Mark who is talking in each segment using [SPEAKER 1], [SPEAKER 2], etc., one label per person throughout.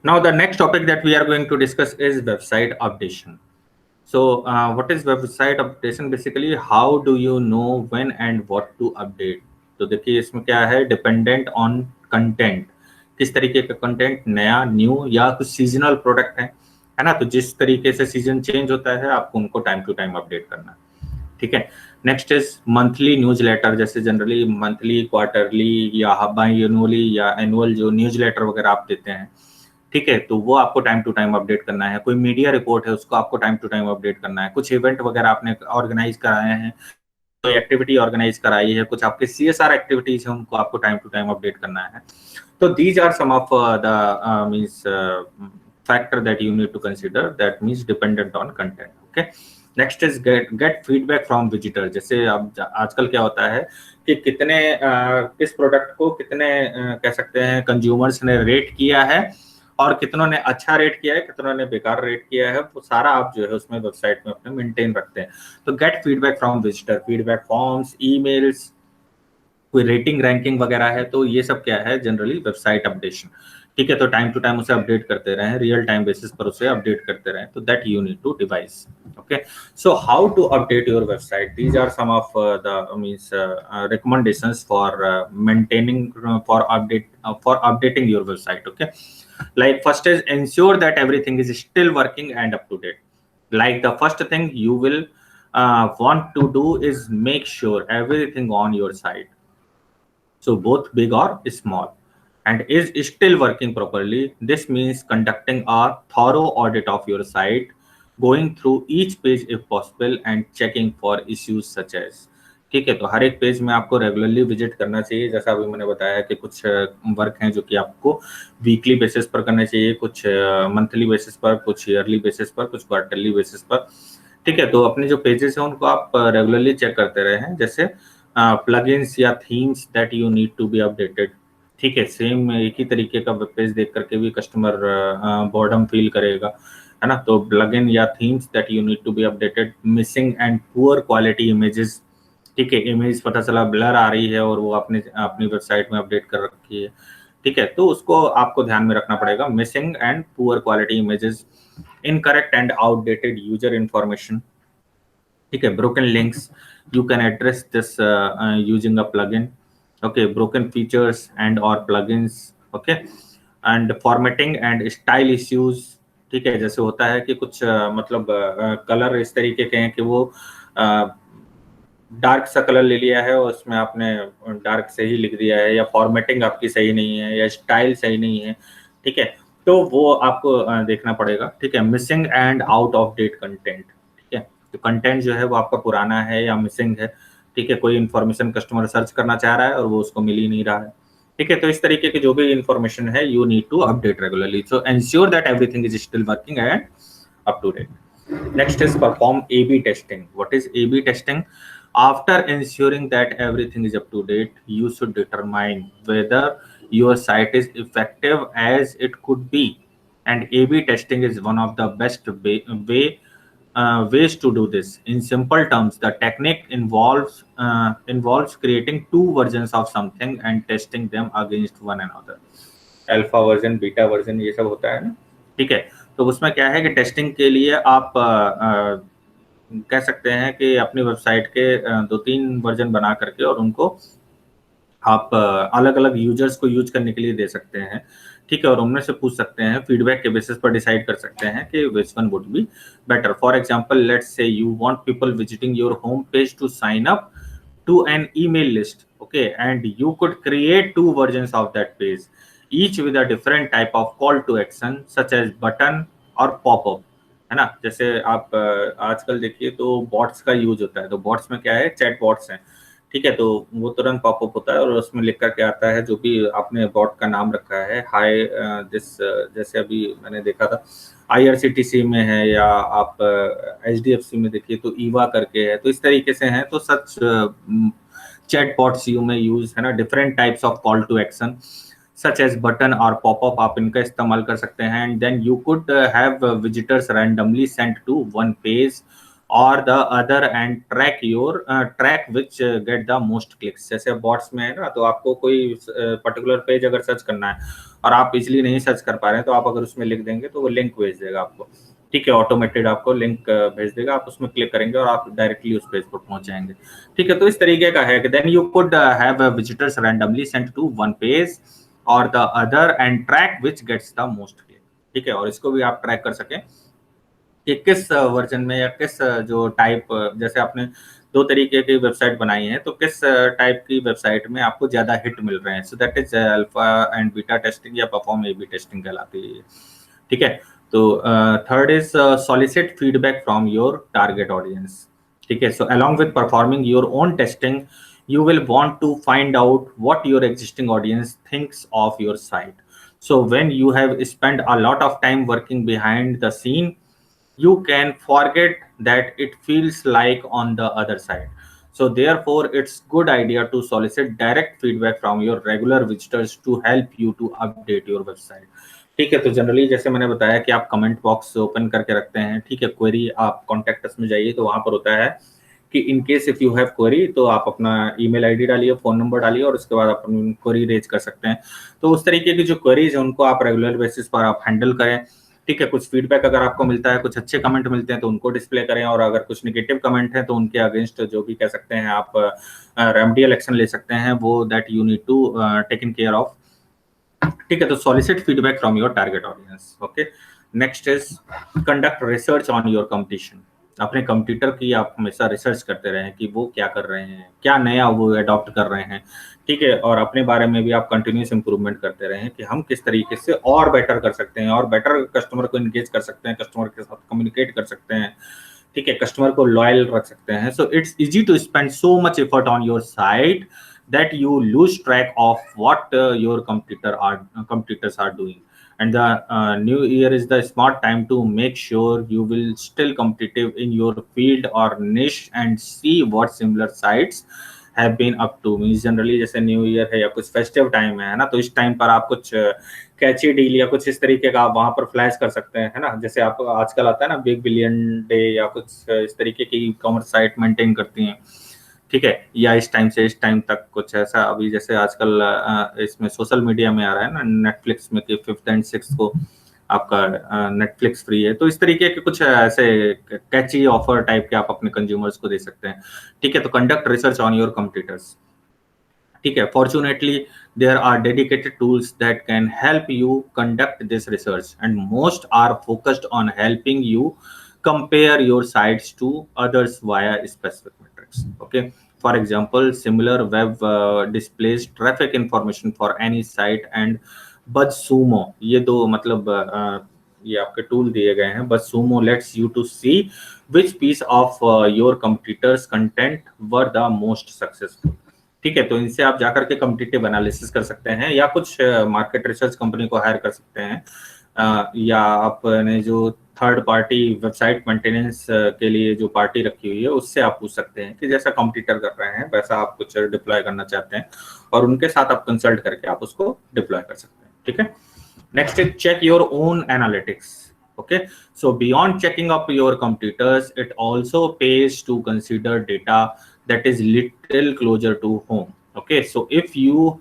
[SPEAKER 1] Now, the next topic that we are going to discuss is website updation. So, what is website updation? Basically, how do you know when and what to update? तो देखिए इसमें क्या है, dependent on content, किस तरीके का content, नया, new या कुछ सीजनल प्रोडक्ट है ना। तो जिस तरीके से सीजन चेंज होता है आपको उनको टाइम टू टाइम अपडेट करना है, ठीक है। Next is monthly newsletter, जैसे जनरली मंथली, क्वार्टरली या बाई एनुअली या एनुअल जो न्यूज लेटर वगैरह आप देते हैं, ठीक है, तो वो आपको टाइम टू टाइम अपडेट करना है। कोई मीडिया रिपोर्ट है उसको आपको टाइम टू टाइम अपडेट करना है। कुछ इवेंट वगैरह आपने ऑर्गेनाइज कराए हैं, कोई एक्टिविटी ऑर्गेनाइज कराई है, कुछ आपके सीएसआर एक्टिविटीज है, उनको आपको टाइम टू टाइम अपडेट करना है। तो these are some of the means factor that you need to consider, that means dependent on content. Okay, next is get feedback from visitor. जैसे अब आजकल क्या होता है कि कितने किस प्रोडक्ट को कितने कह सकते हैं कंज्यूमर्स ने रेट किया है, और कितनों ने अच्छा रेट किया है, कितनों ने बेकार रेट किया है, वो सारा आप जो है उसमें वेबसाइट में अपने मेंटेन रखते हैं। तो gate feedback from visitor, feedback forms, emails, कोई रेटिंग रैंकिंग वगैरह है, तो ये सब क्या है, जनरली वेबसाइट अपडेशन, ठीक है। तो टाइम टू टाइम उसे अपडेट करते रहें, रियल टाइम बेसिस पर उसे अपडेट करते रहें, तो that you need to device. Okay, so how to update your website, these are some of the means recommendations for maintaining for updating your website. Okay, like first is ensure that everything is still working and up to date. Like the first thing you will want to do is make sure everything on your site, so both big or small, and is still working properly. This means conducting a thorough audit of your site, going through each page if possible and checking for issues such as, ठीक है। तो हर एक page में आपको regularly visit करना चाहिए, जैसा अभी मैंने बताया कि कुछ वर्क हैं जो कि आपको वीकली बेसिस पर करना चाहिए, कुछ मंथली बेसिस पर, कुछ ईयरली बेसिस पर, कुछ क्वार्टरली बेसिस पर, ठीक है। तो अपने जो पेजेस हैं उनको आप रेगुलरली चेक करते रहें, जैसे प्लगइन्स या themes that you need to be updated, ठीक है। सेम एक ही तरीके का वेब पेज देख करके भी कस्टमर बोर्डम फील करेगा, है ना। तो प्लगइन या themes that you need to be updated, missing and poor quality images, ठीक है। इमेज पता चला ब्लर आ रही है और वो आपने अपनी वेबसाइट में अपडेट कर रखी है, ठीक है, तो उसको आपको ध्यान में रखना पड़ेगा। Missing and poor quality images, incorrect and outdated user information, ठीक है। Broken links, you can address this using a plugin, okay. Broken features and और plugins, okay. And formatting and style issues, ठीक है। जैसे होता है कि कुछ मतलब कलर इस तरीके के हैं कि वो डार्क सा कलर ले लिया है और उसमें आपने डार्क से ही लिख दिया है, या फॉर्मेटिंग आपकी सही नहीं है, या स्टाइल सही नहीं है, ठीक है। तो वो आपको देखना पड़ेगा, ठीक है। Missing and out of date content, ठीक है। तो कंटेंट जो है वो आपका पुराना है या मिसिंग है, ठीक है। कोई इन्फॉर्मेशन कस्टमर सर्च करना चाह रहा है और वो उसको मिल ही नहीं रहा है, ठीक है। तो इस तरीके की जो भी इन्फॉर्मेशन है you need to update regularly, so ensure that everything is still working and up to date. Next is perform A/B testing. What is A/B testing? After ensuring that everything is up to date, you should determine whether your site is effective as it could be. And A/B testing is one of the best ways to do this. In simple terms, the technique involves creating two versions of something and testing them against one another. Alpha version, beta version, ये सब होता है ना, ठीक है। तो उसमें क्या है कि टेस्टिंग के लिए आप कह सकते हैं कि अपनी वेबसाइट के 2-3 वर्जन बना करके और उनको आप अलग अलग यूजर्स को यूज करने के लिए दे सकते हैं, ठीक है। और उनमें से पूछ सकते हैं, फीडबैक के बेसिस पर डिसाइड कर सकते हैं कि which one would be better. For example, let's say you want people visiting your home page to sign up to an email list, okay, and you could create two versions of that page, each with a different type of call to action such as button और pop-up, है ना। जैसे आप आजकल देखिए तो bots का use होता है, तो बॉट्स में क्या है, चैट बॉट्स हैं, ठीक है। तो वो तुरंत पॉपअप होता है और उसमें लिख कर के आता है जो भी आपने बॉट का नाम रखा है, हाय दिस, जैसे अभी मैंने देखा था IRCTC में है, या आप HDFC में देखिए तो ईवा करके है, तो इस तरीके से हैं। तो सच चैट बॉट्स यू में यूज, है ना, different types of call to action such as button और पॉपअप, आप इनका इस्तेमाल कर सकते हैं। And then you could have visitors randomly sent to one page और the other and track which get the most clicks. जैसे बॉट्स में है ना, तो आपको कोई पर्टिकुलर पेज अगर सर्च करना है और आप इजिली नहीं सर्च कर पा रहे हैं, तो आप अगर उसमें लिख देंगे तो वो लिंक भेज देगा आपको, ठीक है, ऑटोमेटेड आपको लिंक भेज देगा, आप उसमें क्लिक करेंगे और आप डायरेक्टली उस पेज पर पहुंच जाएंगे, ठीक है। तो इस तरीके का है कि then you could have visitors randomly sent to one page और the other and track which gets the most click, ठीक है। और इसको भी आप ट्रैक कर सकें कि किस वर्जन में या किस जो टाइप, जैसे आपने दो तरीके की वेबसाइट बनाई है, तो किस टाइप की वेबसाइट में आपको ज्यादा हिट मिल रहे हैं। So that is alpha and beta testing या परफॉर्म ए बी टेस्टिंग कहलाती है, ठीक है। तो third is solicit feedback from your target audience, ठीक है। So along with performing your own testing you will want to find out what your existing audience thinks of your site. So when you have spent a lot of time working behind the scene, you can forget that it feels like on the other side. So therefore it's good idea to solicit direct feedback from your regular visitors to help you to update your website, ठीक है। तो generally जैसे मैंने बताया कि आप comment box open करके रखते हैं, ठीक है। क्वेरी आप कॉन्टेक्ट अस में जाइए तो वहां पर होता है कि in case if you have query, तो आप अपना ईमेल आईडी डालिए, फोन नंबर डालिए और उसके बाद अपनी क्वेरी रेज कर सकते हैं। तो उस तरीके की जो क्वेरीज है उनको आप रेगुलर बेसिस पर आप हैंडल करें, ठीक है। कुछ फीडबैक अगर आपको मिलता है, कुछ अच्छे कमेंट मिलते हैं तो उनको डिस्प्ले करें, और अगर कुछ नेगेटिव कमेंट है तो उनके अगेंस्ट जो भी कह सकते हैं आप रेमेडियल एक्शन ले सकते हैं, वो that you need to take in care of, ठीक है। तो solicit feedback from your target audience, okay. Next is conduct research on your competition. अपने कंपटीटर की आप हमेशा रिसर्च करते रहें कि वो क्या कर रहे हैं, क्या नया वो अडॉप्ट कर रहे हैं, ठीक है। और अपने बारे में भी आप कंटिन्यूस इंप्रूवमेंट करते रहें कि हम किस तरीके से और बेटर कर सकते हैं, और बेटर कस्टमर को इंगेज कर सकते हैं, कस्टमर के साथ कम्युनिकेट कर सकते हैं, ठीक है, कस्टमर को लॉयल रख सकते हैं। So it's easy to spend so much effort on your site that you lose track of what your competitors are doing. And the new year is the smart time to make sure you will still competitive in your field or niche and see what similar sites have been up to. Means generally जैसे new year है या कुछ festive time है ना, तो इस time पर आप कुछ कैची डील या कुछ इस तरीके का आप वहां पर फ्लैश कर सकते हैं, है ना। जैसे आप आजकल आता है ना बिग बिलियन डे या कुछ इस तरीके की कॉमर्स साइट मेंटेन करती हैं, ठीक है, या इस टाइम से इस टाइम तक कुछ ऐसा। अभी जैसे आजकल इसमें सोशल मीडिया में आ रहा है ना, नेटफ्लिक्स में कि 5th and 6th को आपका नेटफ्लिक्स फ्री है, तो इस तरीके के कुछ ऐसे कैची ऑफर टाइप के आप अपने कंज्यूमर्स को दे सकते हैं, ठीक है। तो conduct research on your competitors, ठीक है। Fortunately there are dedicated tools that can help you conduct this research, and most are focused on helping you compare your sites to others via specific metrics, okay. For example, similar web displays traffic information for any site, and BuzzSumo, ये दो मतलब ये आपके tool दिए गए हैं। BuzzSumo lets you to see which piece of your competitors content were the most successful, ठीक है। तो इनसे आप जाकर के कॉम्पिटिटिव एनालिसिस कर सकते हैं, या कुछ मार्केट रिसर्च कंपनी को हायर कर सकते हैं, या आपने जो थर्ड पार्टी वेबसाइट मेंटेनेंस के लिए जो पार्टी रखी हुई है उससे आप पूछ सकते हैं कि जैसा कॉम्पिटिटर कर रहे हैं वैसा आप कुछ डिप्लॉय करना चाहते हैं, और उनके साथ आप कंसल्ट करके आप उसको डिप्लॉय कर सकते हैं, ठीक है। Next is check your own analytics, okay. So beyond checking up your competitors, it also pays to consider data that is little closer to home, okay. So if you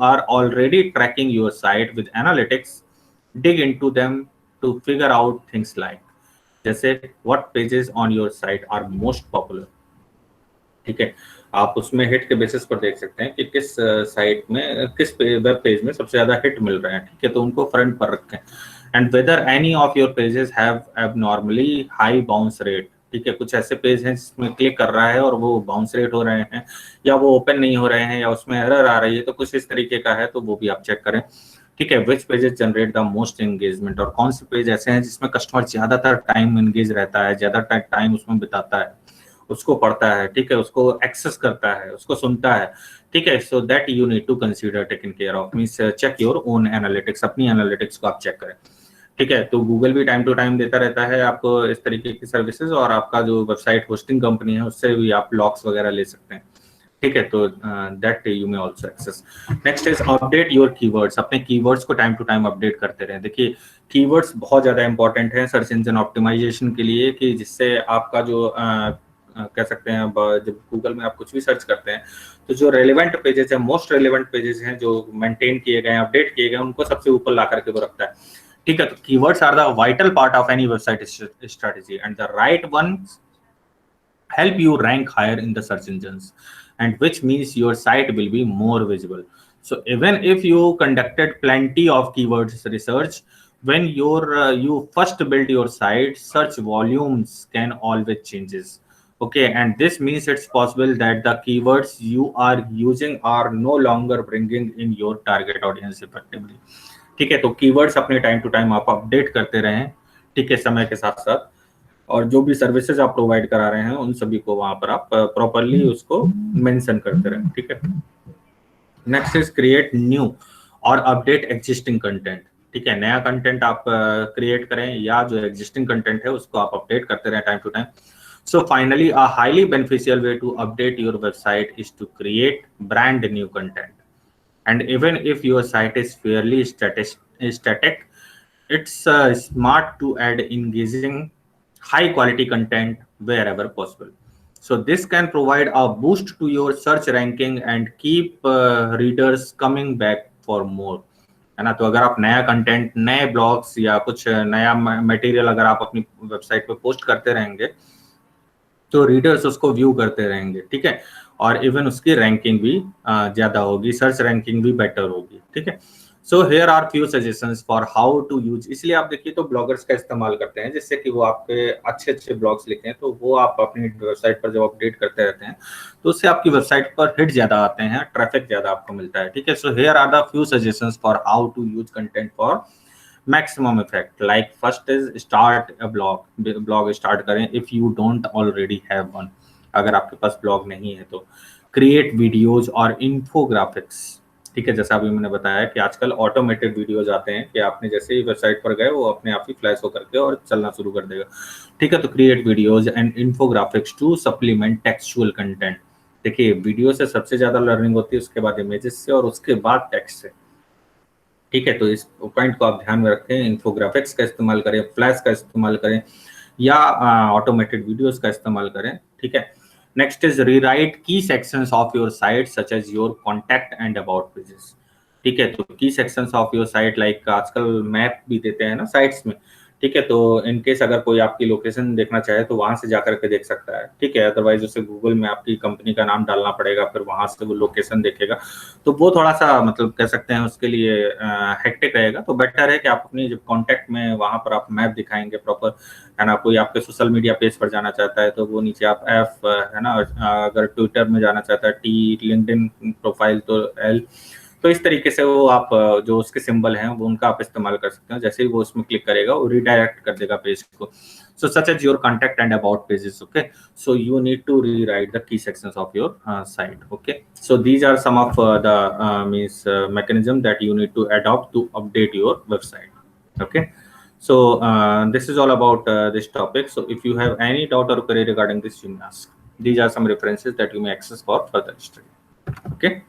[SPEAKER 1] are already tracking your site with analytics, dig into them to figure out things like, जैसे what pages on your site are most popular, ठीक है। आप उसमें hit के basis पर देख सकते हैं कि किस साइट में, किस वेब पेज में सबसे ज्यादा हिट मिल रहे हैं, ठीक है। तो उनको फ्रंट पर रखें। And whether any of your pages have abnormally high bounce rate, ठीक है। कुछ ऐसे पेज हैं जिसमें क्लिक कर रहा है और वो बाउंस रेट हो रहे हैं, या वो ओपन नहीं हो रहे हैं, या उसमें एरर आ रही है, तो कुछ इस तरीके का है, तो वो भी आप चेक करें, ठीक है। Which pages generate the most engagement, और कौन से पेज ऐसे हैं जिसमें कस्टमर ज्यादातर टाइम एंगेज रहता है, ज्यादा टाइम उसमें बिताता है, उसको पढ़ता है, ठीक है, उसको एक्सेस करता है, उसको सुनता है, ठीक है। So that you need to consider taken care of, means check your own analytics, अपनी एनालिटिक्स को आप चेक करें, ठीक है। तो गूगल भी टाइम टू टाइम देता रहता है आपको इस तरीके की सर्विसेज, और आपका जो वेबसाइट होस्टिंग कंपनी है उससे भी आप लॉक्स वगैरह ले सकते हैं, ठीक है, तो that you may also access. Next is update your keywords. अपने कीवर्ड्स को टाइम टू टाइम अपडेट करते रहें। देखिए कीवर्ड्स बहुत ज्यादा इंपॉर्टेंट है सर्च इंजन ऑप्टिमाइजेशन के लिए, कि जिससे आपका जो कह सकते हैं जब गूगल में आप कुछ भी सर्च करते हैं तो जो रेलिवेंट पेजेस है, मोस्ट रेलिवेंट पेजेस हैं जो मेंटेन किए गए, अपडेट किए गए, उनको सबसे ऊपर ला करके वो रखता है। ठीक है, तो keywords are the vital part of any website strategy and the right one help you rank higher in the search engines, and which means your site will be more visible. So even if you conducted plenty of keywords research, when you first build your site, search volumes can always changes. Okay, and this means it's possible that the keywords you are using are no longer bringing in your target audience effectively. ठीक है, तो keywords अपने time to time आप update करते रहें, ठीक है, समय के साथ साथ, और जो भी सर्विसेज आप प्रोवाइड करा रहे हैं उन सभी को वहां पर आप प्रॉपरली उसको मेंशन करते रहें। ठीक है, नेक्स्ट इज क्रिएट न्यू और अपडेट एग्जिस्टिंग कंटेंट। ठीक है, नया कंटेंट आप क्रिएट करें या जो एग्जिस्टिंग कंटेंट है उसको आप अपडेट करते रहें time to time. So finally a highly beneficial way to update your website is to create brand new content, and even if your site is fairly static, it's smart to add engaging high quality content wherever possible. So this can provide a boost to your search ranking and keep readers coming back for more, है ना। तो अगर आप नया content, नए blogs या कुछ नया मटेरियल अगर आप अपनी वेबसाइट पे पोस्ट करते रहेंगे तो रीडर्स उसको व्यू करते रहेंगे। ठीक है, और इवन उसकी रैंकिंग भी ज्यादा होगी, सर्च रैंकिंग भी बेटर होगी। ठीक है, so here are few suggestions for how to use. इसलिए आप देखिए तो ब्लॉगर्स का इस्तेमाल करते हैं जिससे कि वो आपके अच्छे अच्छे ब्लॉग्स लिखें, तो वो आप अपनी वेबसाइट पर जब अपडेट करते रहते हैं तो उससे आपकी वेबसाइट पर हिट ज्यादा आते हैं, ट्रैफिक ज्यादा आपको मिलता है। ठीक है, so here are the few suggestions for how to use content for maximum effect. Like first is start a blog start करें if you don't already have one। अगर आपके पास ब्लॉग नहीं है तो क्रिएट वीडियोज और इन्फोग्राफिक्स। ठीक है, जैसा अभी मैंने बताया कि आजकल ऑटोमेटेड वीडियोज आते हैं कि आपने जैसे ही वेबसाइट पर गए वो अपने आप ही फ्लैश होकर के और चलना शुरू कर देगा। ठीक है, तो create videos and infographics to supplement textual content. देखिए वीडियो से सबसे ज्यादा लर्निंग होती है, उसके बाद इमेजेस से और उसके बाद टेक्स्ट से। ठीक है, तो इस पॉइंट को आप ध्यान में रखें, इन्फोग्राफिक्स का इस्तेमाल करें, फ्लैश का इस्तेमाल करें या ऑटोमेटेड वीडियोस का इस्तेमाल करें। ठीक है, next is rewrite key sections of your site such as your contact and about pages. ठीक है, तो key sections of your site like आजकल मैप भी देते हैं ना साइट्स में। ठीक है, तो इनकेस अगर कोई आपकी लोकेशन देखना चाहे तो वहां से जाकर के देख सकता है। ठीक है, अदरवाइज उसे गूगल में आपकी कंपनी का नाम डालना पड़ेगा, फिर वहां से वो लोकेशन देखेगा, तो वो थोड़ा सा मतलब कह सकते हैं उसके लिए हेक्टिक रहेगा। तो बेटर है कि आप अपनी जब कॉन्टैक्ट में वहां पर आप मैप दिखाएंगे प्रॉपर, है ना। कोई आपके सोशल मीडिया पेज पर जाना चाहता है तो वो नीचे आप एफ, है ना, अगर ट्विटर में जाना चाहता है टी, लिंक्डइन प्रोफाइल तो एल। तो इस तरीके से वो आप जो उसके सिंबल हैं वो उनका आप इस्तेमाल कर सकते हैं। जैसे ही वो उसमें क्लिक करेगा वो रिडायरेक्ट कर देगा पेज को। So such as your contact and about pages, okay? So you need to rewrite the key sections of your site, okay? So these are some of the mechanism that you need to adopt to update your website, okay? So this is all about this topic. So if you have any doubt or query regarding this, you may ask. These are some references that you may access for further study, okay?